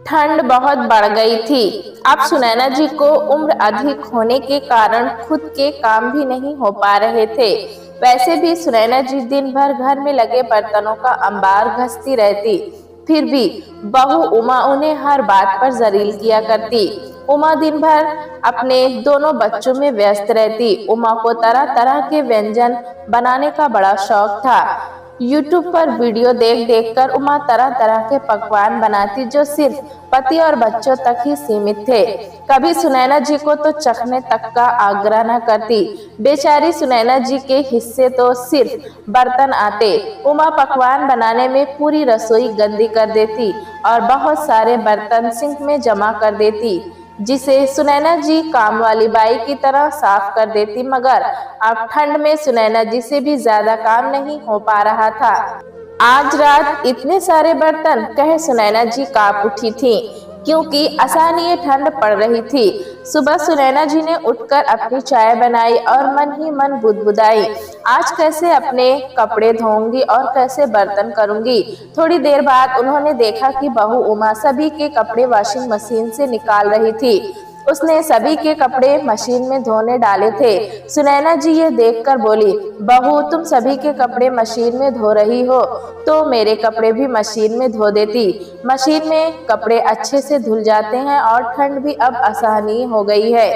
ठंड बहुत बढ़ गई थी। अब सुनैना जी को उम्र अधिक होने के कारण खुद के काम भी नहीं हो पा रहे थे। वैसे भी सुनैना जी दिन भर घर में लगे बर्तनों का अंबार घसती रहती, फिर भी बहू उमा उन्हें हर बात पर जलील किया करती। उमा दिन भर अपने दोनों बच्चों में व्यस्त रहती। उमा को तरह तरह के व्यंजन बनाने का बड़ा शौक था। यूट्यूब पर वीडियो देख देख कर उमा तरह तरह के पकवान बनाती, जो सिर्फ पति और बच्चों तक ही सीमित थे। कभी सुनैना जी को तो चखने तक का आग्रह न करती। बेचारी सुनैना जी के हिस्से तो सिर्फ बर्तन आते। उमा पकवान बनाने में पूरी रसोई गंदी कर देती और बहुत सारे बर्तन सिंक में जमा कर देती, जिसे सुनैना जी काम वाली बाई की तरह साफ कर देती। मगर अब ठंड में सुनैना जी से भी ज्यादा काम नहीं हो पा रहा था। आज रात इतने सारे बर्तन कहे सुनैना जी कांप उठी थीं, क्योंकि असहनीय ठंड पड़ रही थी। सुबह सुनैना जी ने उठकर अपनी चाय बनाई और मन ही मन बुदबुदाई, आज कैसे अपने कपड़े धोऊंगी और कैसे बर्तन करूंगी। थोड़ी देर बाद उन्होंने देखा कि बहू उमा सभी के कपड़े वॉशिंग मशीन से निकाल रही थी। उसने सभी के कपड़े मशीन में धोने डाले थे। सुनैना जी ये देखकर बोली, बहू तुम सभी के कपड़े मशीन में धो रही हो तो मेरे कपड़े भी मशीन में धो देती। मशीन में कपड़े अच्छे से धुल जाते हैं और ठंड भी अब असहनीय हो गई है।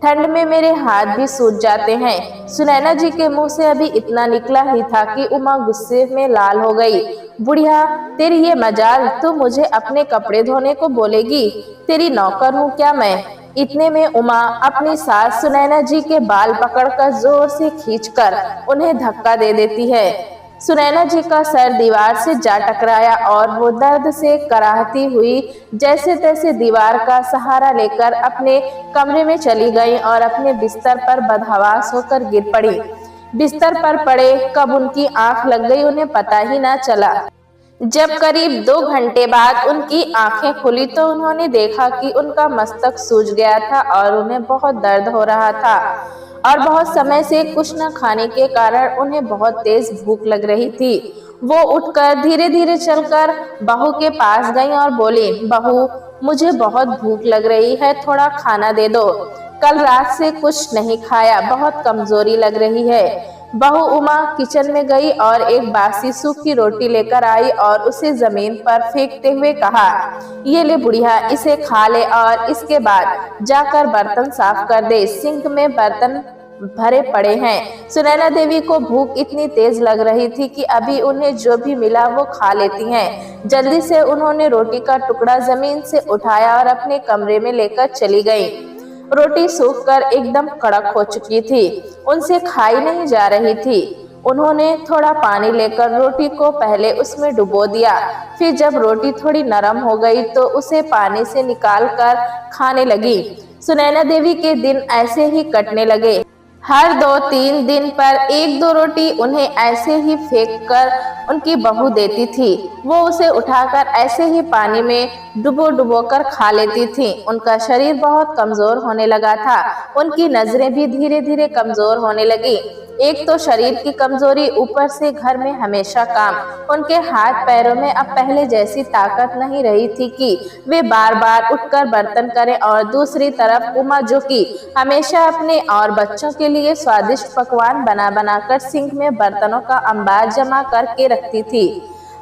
ठंड में मेरे हाथ भी सूज जाते हैं। सुनैना जी के मुंह से अभी इतना निकला ही था कि उमा गुस्से में लाल हो गई। बुढ़िया, तेरी ये मजाल, तू मुझे अपने कपड़े धोने को बोलेगी? तेरी नौकर हूँ क्या मैं? इतने में उमा अपनी सास सुनैना जी के बाल पकड़कर जोर से खींचकर उन्हें धक्का दे देती है। सुनैना जी का सर दीवार से जा टकराया और वो दर्द से कराहती हुई जैसे तैसे दीवार का सहारा लेकर अपने कमरे में चली गई और अपने बिस्तर पर बदहवास होकर गिर पड़ी। बिस्तर पर पड़े कब उनकी आंख लग गई उन्हें पता ही ना चला। जब करीब 2 घंटे बाद उनकी आंखें खुली तो उन्होंने देखा कि उनका मस्तक सूज गया था और उन्हें बहुत दर्द हो रहा था और बहुत समय से कुछ न खाने के कारण उन्हें बहुत तेज भूख लग रही थी। वो उठकर धीरे धीरे चलकर बहू के पास गई और बोली, बहू मुझे बहुत भूख लग रही है, थोड़ा खाना दे दो। कल रात से कुछ नहीं खाया, बहुत कमजोरी लग रही है। बहू उमा किचन में गई और एक बासी सूखी रोटी लेकर आई और उसे जमीन पर फेंकते हुए कहा, ये ले बुढ़िया, इसे खा ले और इसके बाद जाकर बर्तन साफ कर दे, सिंक में बर्तन भरे पड़े हैं। सुनैना देवी को भूख इतनी तेज लग रही थी कि अभी उन्हें जो भी मिला वो खा लेती हैं। जल्दी से उन्होंने रोटी का टुकड़ा जमीन से उठाया और अपने कमरे में लेकर चली गई। रोटी सूखकर एकदम कड़क हो चुकी थी, उनसे खाई नहीं जा रही थी। उन्होंने थोड़ा पानी लेकर रोटी को पहले उसमें डुबो दिया, फिर जब रोटी थोड़ी नरम हो गई तो उसे पानी से निकालकर खाने लगी। सुनैना देवी के दिन ऐसे ही कटने लगे। हर 2-3 दिन पर 1-2 रोटी उन्हें ऐसे ही फेंक कर उनकी बहू देती थी। वो उसे उठाकर ऐसे ही पानी में डुबो डुबो कर खा लेती थी। उनका शरीर बहुत कमजोर होने लगा था, उनकी नजरें भी धीरे धीरे कमजोर होने लगी। एक तो शरीर की कमजोरी, ऊपर से घर में हमेशा काम। उनके हाथ पैरों में अब पहले जैसी ताकत नहीं रही थी कि वे बार बार उठकर बर्तन करें। और दूसरी तरफ उमा, जो कि हमेशा अपने और बच्चों के लिए स्वादिष्ट पकवान बना बनाकर सिंक में बर्तनों का अंबार जमा करके रखती थी।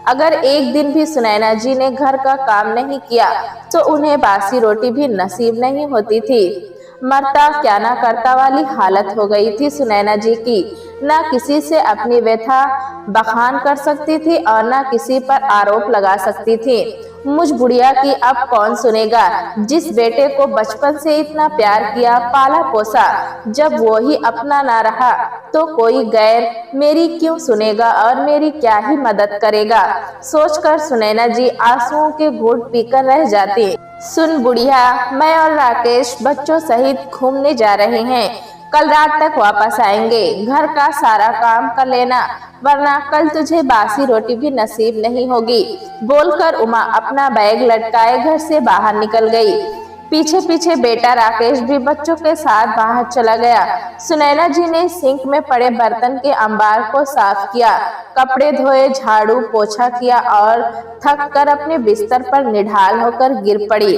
अगर एक दिन भी सुनैना जी ने घर का काम नहीं किया तो उन्हें बासी रोटी भी नसीब नहीं होती थी। मरता क्या ना करता वाली हालत हो गई थी सुनैना जी की। न किसी से अपनी व्यथा बखान कर सकती थी और न किसी पर आरोप लगा सकती थी। मुझ बुढ़िया की अब कौन सुनेगा, जिस बेटे को बचपन से इतना प्यार किया, पाला पोसा, जब वो ही अपना ना रहा तो कोई गैर मेरी क्यों सुनेगा और मेरी क्या ही मदद करेगा। सोचकर सुनैना जी आंसुओं के घूंट पीकर रह जाती। सुन बुढ़िया, मैं और राकेश बच्चों सहित घूमने जा रहे हैं, कल रात तक वापस आएंगे। घर का सारा काम कर लेना, वरना कल तुझे बासी रोटी भी नसीब नहीं होगी। बोलकर उमा अपना बैग लटकाए घर से बाहर निकल गई। पीछे पीछे बेटा राकेश भी बच्चों के साथ बाहर चला गया। सुनैना जी ने सिंक में पड़े बर्तन के अंबार को साफ किया, कपड़े धोए, झाड़ू पोछा किया और थक कर अपने बिस्तर पर निढाल होकर गिर पड़ी।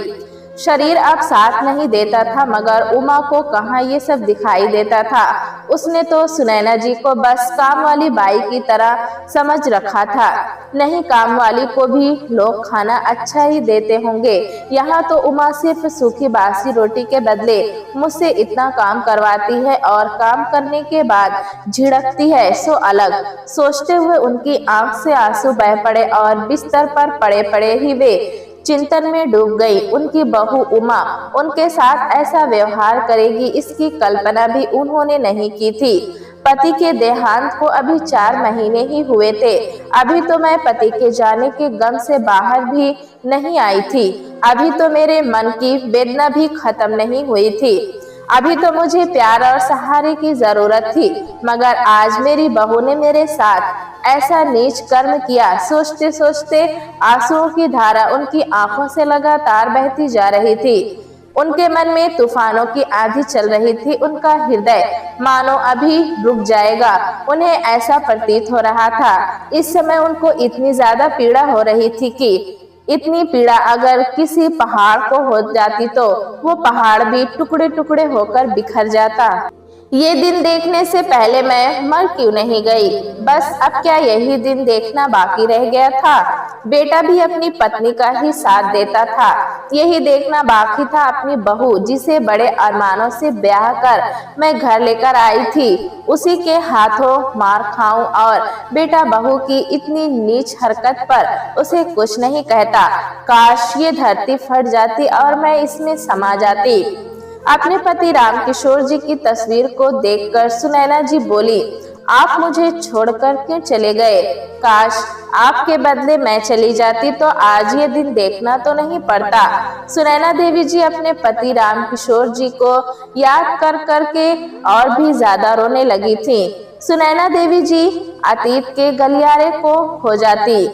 शरीर अब साथ नहीं देता था, मगर उमा को कहाँ ये सब दिखाई देता था। उसने तो सुनैना जी को बस काम वाली बाई की तरह समझ रखा था। नहीं, काम वाली को भी लोग खाना अच्छा ही देते होंगे। यहाँ तो उमा सिर्फ सूखी बासी रोटी के बदले मुझसे इतना काम करवाती है और काम करने के बाद झिड़कती है सो अलग। सोचते हुए उनकी आंख से आंसू बह पड़े और बिस्तर पर पड़े पड़े ही वे चिंतन में डूब गई। उनकी बहू उमा उनके साथ ऐसा व्यवहार करेगी, इसकी कल्पना भी उन्होंने नहीं की थी। पति के देहांत को अभी 4 महीने ही हुए थे। अभी तो मैं पति के जाने के गम से बाहर भी नहीं आई थी। अभी तो मेरे मन की वेदना भी खत्म नहीं हुई थी। अभी तो मुझे प्यार और सहारे की जरूरत थी, मगर आज मेरी बहू ने मेरे साथ ऐसा नीच कर्म किया। सोचते सोचते आंसुओं की धारा उनकी आंखों से लगातार बहती जा रही थी। उनके मन में तूफानों की आंधी चल रही थी। उनका हृदय मानो अभी रुक जाएगा। उन्हें ऐसा प्रतीत हो रहा था इस समय उनको इतनी ज्यादा पीड़ा हो रही थी कि इतनी पीड़ा अगर किसी पहाड़ को हो जाती तो वो पहाड़ भी टुकड़े टुकड़े होकर बिखर जाता। ये दिन देखने से पहले मैं मर क्यों नहीं गई? बस अब क्या यही दिन देखना बाकी रह गया था? बेटा भी अपनी पत्नी का ही साथ देता था। यही देखना बाकी था अपनी बहू, जिसे बड़े अरमानों से ब्याह कर मैं घर लेकर आई थी, उसी के हाथों मार खाऊं और बेटा बहू की इतनी नीच हरकत पर उसे कुछ नहीं कहता। काश ये धरती फट जाती और मैं इसमें समा जाती। अपने पति रामकिशोर जी की तस्वीर को देखकर सुनैना जी बोली, आप मुझे छोड़कर क्यों चले गए? काश आपके बदले मैं चली जाती तो आज ये दिन देखना तो नहीं पड़ता। सुनैना देवी जी अपने पति रामकिशोर जी को याद कर करके और भी ज्यादा रोने लगी थी। सुनैना देवी जी अतीत के गलियारे को खो जाती।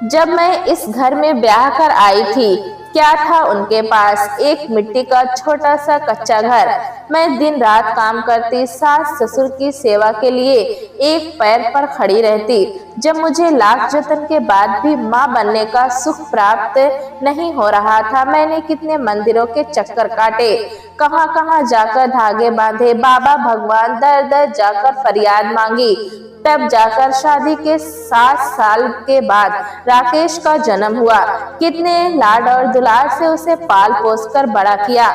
जब मैं इस घर में ब्याह कर आई थी, क्या था उनके पास? एक मिट्टी का छोटा सा कच्चा घर। मैं दिन रात काम करती, सास ससुर की सेवा के लिए एक पैर पर खड़ी रहती। जब मुझे लाख जतन के बाद भी माँ बनने का सुख प्राप्त नहीं हो रहा था, मैंने कितने मंदिरों के चक्कर काटे, कहाँ कहाँ जाकर धागे बांधे, बाबा भगवान दर दर जाकर फरियाद मांगी। तब जाकर शादी के 7 साल के बाद राकेश का जन्म हुआ। कितने लाड और दुलार से उसे पाल पोस कर बड़ा किया,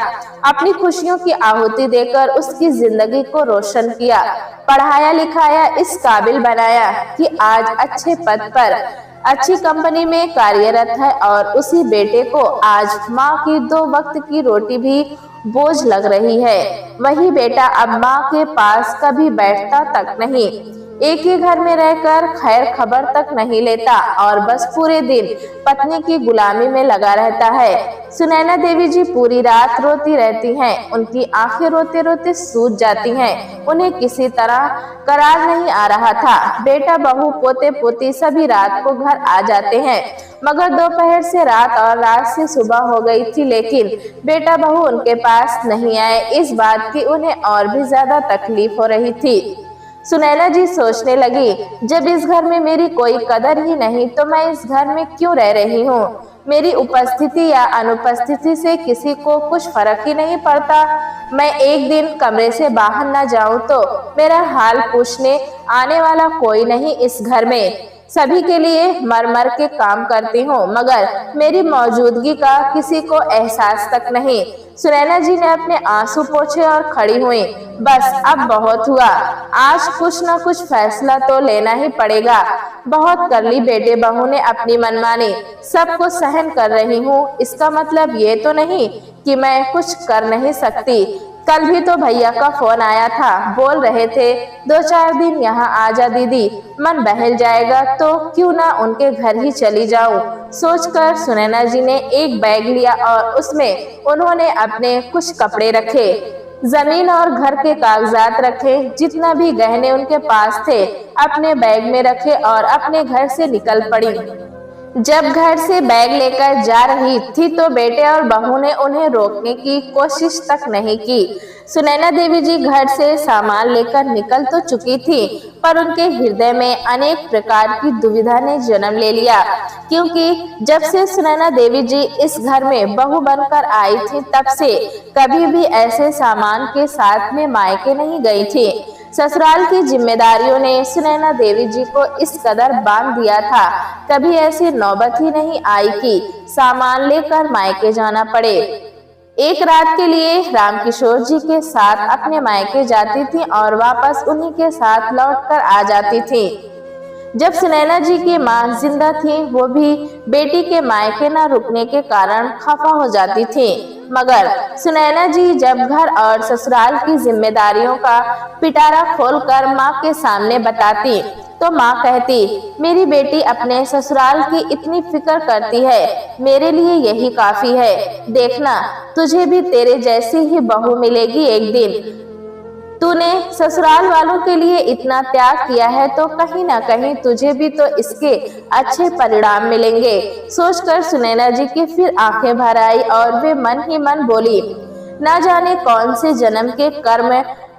अपनी खुशियों की आहुति देकर उसकी जिंदगी को रोशन किया, पढ़ाया लिखाया, इस काबिल बनाया कि आज अच्छे पद पर अच्छी कंपनी में कार्यरत है। और उसी बेटे को आज माँ की 2 वक्त की रोटी भी बोझ लग रही है। वही बेटा अब माँ के पास कभी बैठता तक नहीं, एक ही घर में रहकर खैर खबर तक नहीं लेता और बस पूरे दिन पत्नी की गुलामी में लगा रहता है। सुनैना देवी जी पूरी रात रोती रहती हैं। उनकी आंखें रोते रोते सूज जाती हैं। उन्हें किसी तरह करार नहीं आ रहा था। बेटा बहू पोते पोती सभी रात को घर आ जाते हैं, मगर दोपहर से रात और रात से सुबह हो गई थी, लेकिन बेटा बहू उनके पास नहीं आए। इस बात की उन्हें और भी ज्यादा तकलीफ हो रही थी। सुनैना जी सोचने लगी, जब इस घर में मेरी कोई कदर ही नहीं तो मैं इस घर में क्यों रह रही हूँ? मेरी उपस्थिति या अनुपस्थिति से किसी को कुछ फर्क ही नहीं पड़ता। मैं एक दिन कमरे से बाहर न जाऊं तो मेरा हाल पूछने आने वाला कोई नहीं इस घर में। सभी के लिए मर मर के काम करती हूँ, मगर मेरी मौजूदगी का किसी को एहसास तक नहीं। सुनैना जी ने अपने आंसू पोंछे और खड़ी हुई। बस अब बहुत हुआ, आज कुछ न कुछ फैसला तो लेना ही पड़ेगा। बहुत कर ली बेटे बहू ने अपनी मनमानी, सब कुछ सहन कर रही हूँ, इसका मतलब ये तो नहीं कि मैं कुछ कर नहीं सकती। कल भी तो भैया का फोन आया था, बोल रहे थे 2-4 दिन यहाँ आ जा दीदी, मन बहल जाएगा तो क्यों ना उनके घर ही चली जाऊं। सोचकर सुनैना जी ने एक बैग लिया और उसमें उन्होंने अपने कुछ कपड़े रखे, जमीन और घर के कागजात रखे, जितना भी गहने उनके पास थे अपने बैग में रखे और अपने घर से निकल पड़ी। जब घर से बैग लेकर जा रही थी तो बेटे और बहू ने उन्हें रोकने की कोशिश तक नहीं की। सुनैना देवी जी घर से सामान लेकर निकल तो चुकी थी, पर उनके हृदय में अनेक प्रकार की दुविधा ने जन्म ले लिया, क्योंकि जब से सुनैना देवी जी इस घर में बहू बनकर आई थी, तब से कभी भी ऐसे सामान के साथ में मायके नहीं गई थी। ससुराल की जिम्मेदारियों ने सुनैना देवी जी को इस कदर बांध दिया था, कभी ऐसी नौबत ही नहीं आई कि सामान लेकर मायके जाना पड़े। एक रात के लिए रामकिशोर जी के साथ अपने मायके जाती थी और वापस उन्हीं के साथ लौटकर आ जाती थी। जब सुनैना जी की मां जिंदा थी, वो भी बेटी के मायके न रुकने के कारण खफा हो जाती थी, मगर सुनैना जी जब घर और ससुराल की जिम्मेदारियों का पिटारा खोलकर मां के सामने बताती, तो मां कहती, मेरी बेटी अपने ससुराल की इतनी फिक्र करती है, मेरे लिए यही काफी है। देखना, तुझे भी तेरे जैसी ही बहू मिलेगी एक दिन। तूने ससुराल वालों के लिए इतना त्याग किया है, तो कहीं ना कहीं तुझे भी तो इसके अच्छे परिणाम मिलेंगे। सोचकर सुनैना जी की फिर आंखें भर आई और वे मन ही मन बोली, न जाने कौन से जन्म के कर्म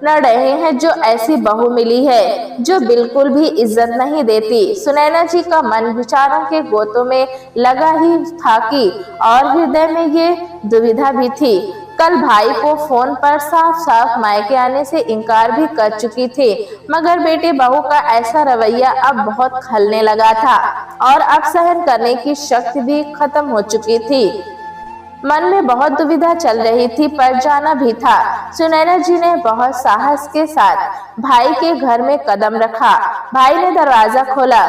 न रहे हैं जो ऐसी बहू मिली है जो बिल्कुल भी इज्जत नहीं देती। सुनैना जी का मन विचारों के गोतों में लगा ही था कि और हृदय में ये दुविधा भी थी। कल भाई को फोन पर साफ साफ मायके आने से इनकार भी कर चुकी थी, मगर बेटे बहू का ऐसा रवैया अब बहुत खलने लगा था और अब सहन करने की शक्ति भी खत्म हो चुकी थी। मन में बहुत दुविधा चल रही थी, पर जाना भी था। सुनैना जी ने बहुत साहस के साथ भाई के घर में कदम रखा। भाई ने दरवाजा खोला।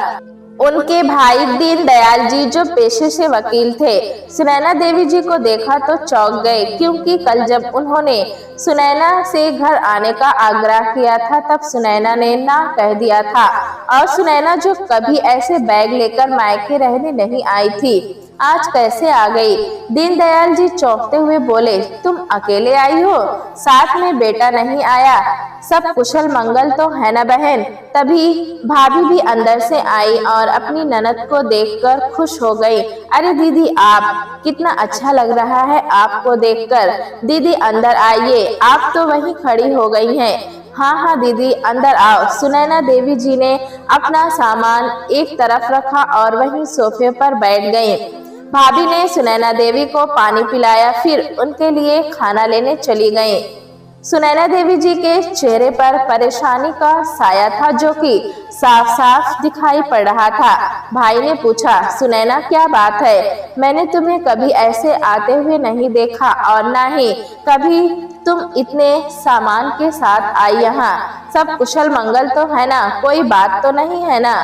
उनके भाई दीन दयाल जी, जो पेशे से वकील थे, सुनैना देवी जी को देखा तो चौंक गए, क्योंकि कल जब उन्होंने सुनैना से घर आने का आग्रह किया था, तब सुनैना ने ना कह दिया था। और सुनैना जो कभी ऐसे बैग लेकर मायके रहने नहीं आई थी, आज कैसे आ गई? दीनदयाल जी चौंकते हुए बोले, तुम अकेले आई हो, साथ में बेटा नहीं आया? सब कुशल मंगल तो है ना बहन? तभी भाभी भी अंदर से आई और अपनी ननद को देखकर खुश हो गई। अरे दीदी, आप, कितना अच्छा लग रहा है आपको देखकर। दीदी अंदर आइए, आप तो वहीं खड़ी हो गई हैं। हाँ हाँ दीदी, अंदर आओ। सुनैना देवी जी ने अपना सामान एक तरफ रखा और वहीं सोफे पर बैठ गई। भाभी ने सुनैना देवी को पानी पिलाया, फिर उनके लिए खाना लेने चली गईं। सुनैना देवी जी के चेहरे पर परेशानी का साया था, जो कि साफ साफ दिखाई पड़ रहा था। भाई ने पूछा, सुनैना क्या बात है? मैंने तुम्हें कभी ऐसे आते हुए नहीं देखा और ना ही कभी तुम इतने सामान के साथ आई यहाँ। सब कुशल मंगल तो है ना? कोई बात तो नहीं है ना?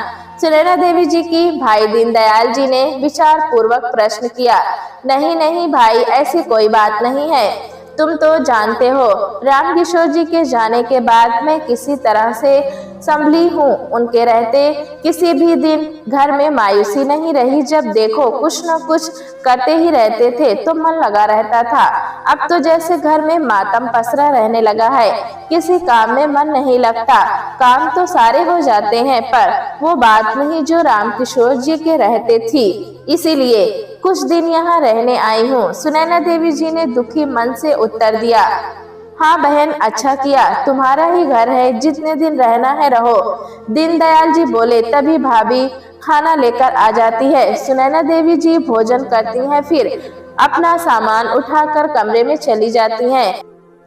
सुनैना देवी जी की भाई दीनदयाल जी ने विचार पूर्वक प्रश्न किया। नहीं नहीं भाई, ऐसी कोई बात नहीं है। तुम तो जानते हो, रामकिशोर जी के जाने के बाद मैं किसी तरह से संभली हूँ। उनके रहते किसी भी दिन घर में मायूसी नहीं रही। जब देखो कुछ न कुछ करते ही रहते थे तो मन लगा रहता था। अब तो जैसे घर में मातम पसरा रहने लगा है, किसी काम में मन नहीं लगता। काम तो सारे हो जाते हैं, पर वो बात नहीं जो रामकिशोर जी के रहते थी। इसीलिए कुछ दिन यहाँ रहने आई हूँ। सुनैना देवी जी ने दुखी मन से उत्तर दिया। हाँ बहन, अच्छा किया, तुम्हारा ही घर है, जितने दिन रहना है रहो। दीनदयाल जी बोले। तभी भाभी खाना लेकर आ जाती है। सुनैना देवी जी भोजन करती हैं, फिर अपना सामान उठाकर कमरे में चली जाती हैं।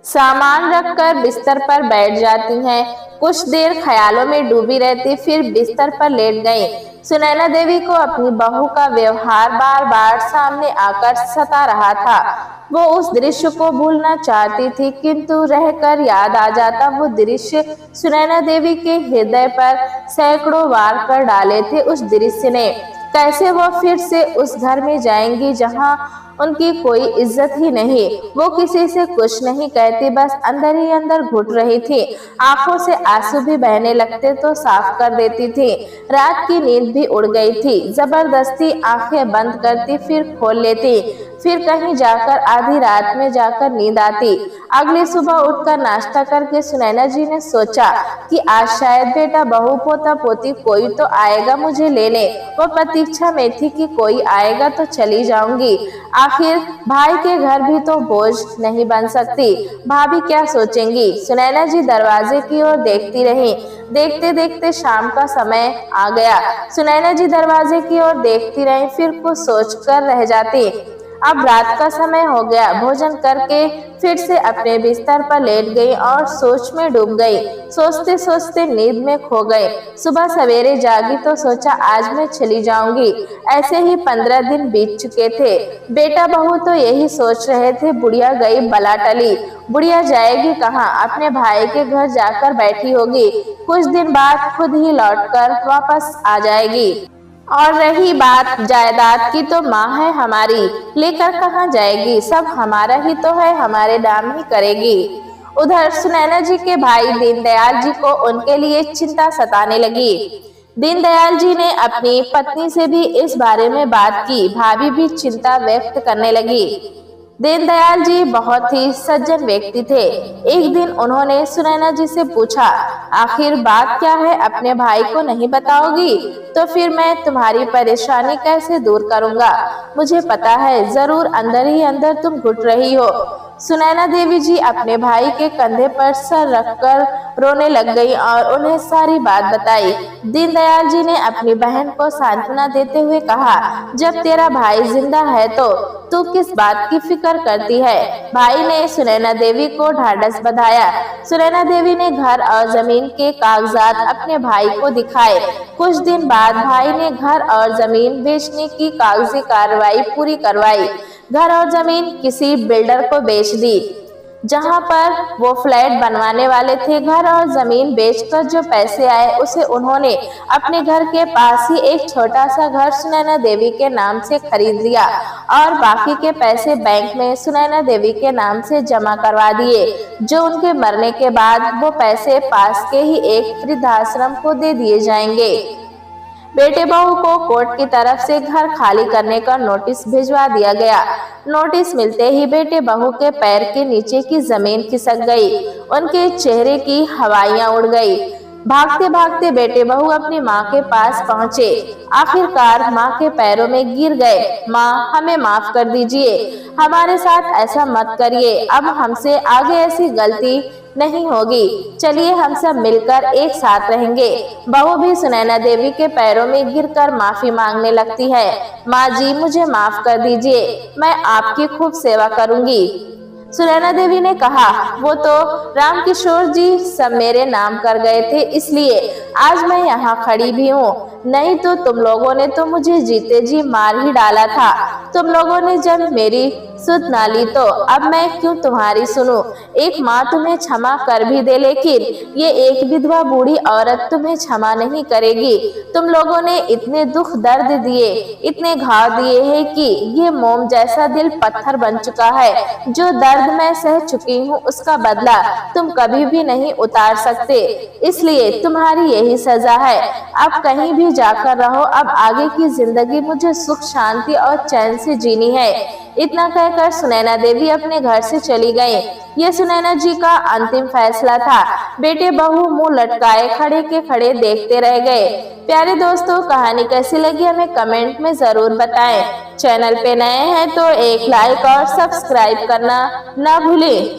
सामान रखकर बिस्तर पर बैठ जाती हैं। कुछ देर ख्यालों में डूबी रहती, फिर बिस्तर पर लेट गईं। सुनैना देवी को अपनी बहू का व्यवहार बार बार सामने आकर सता रहा था। वो उस दृश्य को भूलना चाहती थी, किंतु रहकर याद आ जाता वो दृश्य सुनैना देवी के हृदय पर सैकड़ों वार कर डाले थे। उस दृश्य ने कैसे वो फिर से उस घर में जाएंगी जहां उनकी कोई इज्जत ही नहीं। वो किसी से कुछ नहीं कहती, बस अंदर ही अंदर घुट रही थी। आंखों से आंसू भी बहने लगते तो साफ कर देती थी। रात की नींद भी उड़ गई थी। जबरदस्ती आंखें बंद करती, फिर खोल लेती। फिर कहीं जाकर आधी रात में जाकर नींद आती। अगली सुबह उठकर नाश्ता करके सुनैना जी ने सोचा कि आज शायद बेटा बहू पोता पोती कोई तो आएगा मुझे लेने। वो प्रतीक्षा में थी कि कोई आएगा तो चली जाऊंगी। आखिर भाई के घर भी तो बोझ नहीं बन सकती। भाभी क्या सोचेंगी। सुनैना जी दरवाजे की ओर देखती रही। देखते देखते शाम का समय आ गया। सुनैना जी दरवाजे की ओर देखती रही, फिर कुछ सोचकर रह जाती। अब रात का समय हो गया। भोजन करके फिर से अपने बिस्तर पर लेट गई और सोच में डूब गई। सोचते सोचते नींद में खो गई। सुबह सवेरे जागी तो सोचा आज मैं चली जाऊंगी। ऐसे ही 15 दिन बीत चुके थे। बेटा बहू तो यही सोच रहे थे बुढ़िया गई बला टली। बुढ़िया जाएगी कहाँ, अपने भाई के घर जाकर बैठी होगी। कुछ दिन बाद खुद ही लौटकर वापस आ जाएगी। और रही बात जायदाद की तो माँ है हमारी, लेकर कहाँ जाएगी, सब हमारा ही तो है, हमारे नाम ही करेगी। उधर सुनैना जी के भाई दीनदयाल जी को उनके लिए चिंता सताने लगी। दीनदयाल जी ने अपनी पत्नी से भी इस बारे में बात की। भाभी भी चिंता व्यक्त करने लगी। दीनदयाल जी बहुत ही सज्जन व्यक्ति थे। एक दिन उन्होंने सुनैना जी से पूछा, आखिर बात क्या है, अपने भाई को नहीं बताओगी तो फिर मैं तुम्हारी परेशानी कैसे दूर करूंगा। मुझे पता है जरूर अंदर ही अंदर तुम घुट रही हो। सुनैना देवी जी अपने भाई के कंधे पर सर रखकर रोने लग गई और उन्हें सारी बात बताई। दीनदयाल जी ने अपनी बहन को सांत्वना देते हुए कहा, जब तेरा भाई जिंदा है तो तू किस बात की फिक्र करती है। भाई ने सुनैना देवी को ढाढ़स बंधाया। सुनैना देवी ने घर और जमीन के कागजात अपने भाई को दिखाए। कुछ दिन बाद भाई ने घर और जमीन बेचने की कागजी कार्रवाई पूरी करवाई। घर और जमीन किसी बिल्डर को बेच दी जहां पर वो फ्लैट बनवाने वाले थे। घर और जमीन बेचकर जो पैसे आए उसे उन्होंने अपने घर के पास ही एक छोटा सा घर सुनैना देवी के नाम से खरीद लिया और बाकी के पैसे बैंक में सुनैना देवी के नाम से जमा करवा दिए, जो उनके मरने के बाद वो पैसे पास के ही एक वृद्धाश्रम को दे दिए जाएंगे। बेटे बहू को कोर्ट की तरफ से घर खाली करने का नोटिस भिजवा दिया गया। नोटिस मिलते ही बेटे बहू के पैर के नीचे की जमीन खिसक गई। उनके चेहरे की हवाइयां उड़ गई। भागते भागते बेटे बहू अपनी माँ के पास पहुँचे। आखिरकार माँ के पैरों में गिर गए। माँ, हमें माफ कर दीजिए, हमारे साथ ऐसा मत करिए, अब हमसे आगे ऐसी गलती नहीं होगी, चलिए हम सब मिलकर एक साथ रहेंगे। बहू भी सुनैना देवी के पैरों में गिरकर माफी मांगने लगती है। माँ जी, मुझे माफ कर दीजिए, मैं आपकी खूब सेवा करूंगी। सुनैना देवी ने कहा, वो तो रामकिशोर जी सब मेरे नाम कर गए थे, इसलिए आज मैं यहाँ खड़ी भी हूँ, नहीं तो तुम लोगों ने तो मुझे जीते जी मार ही डाला था। तुम लोगों ने जब मेरी सुध ना ली तो अब मैं क्यों तुम्हारी सुनूं। एक माँ तुम्हें क्षमा कर भी दे, लेकिन ये एक विधवा बूढ़ी औरत तुम्हें क्षमा नहीं करेगी। तुम लोगों ने इतने दुख दर्द दिए, इतने घाव दिए हैं कि ये मोम जैसा दिल पत्थर बन चुका है। जो दर्द मैं सह चुकी हूँ उसका बदला तुम कभी भी नहीं उतार सकते, इसलिए तुम्हारी यही सजा है। अब कहीं भी जाकर रहो, अब आगे की जिंदगी मुझे सुख शांति और चैन से जीनी है। इतना कहकर सुनैना देवी अपने घर से चली गई। ये सुनैना जी का अंतिम फैसला था। बेटे बहू मुंह लटकाए खड़े के खड़े देखते रह गए। प्यारे दोस्तों, कहानी कैसी लगी हमें कमेंट में जरूर बताएं। चैनल पे नए हैं तो एक लाइक और सब्सक्राइब करना ना भूलें।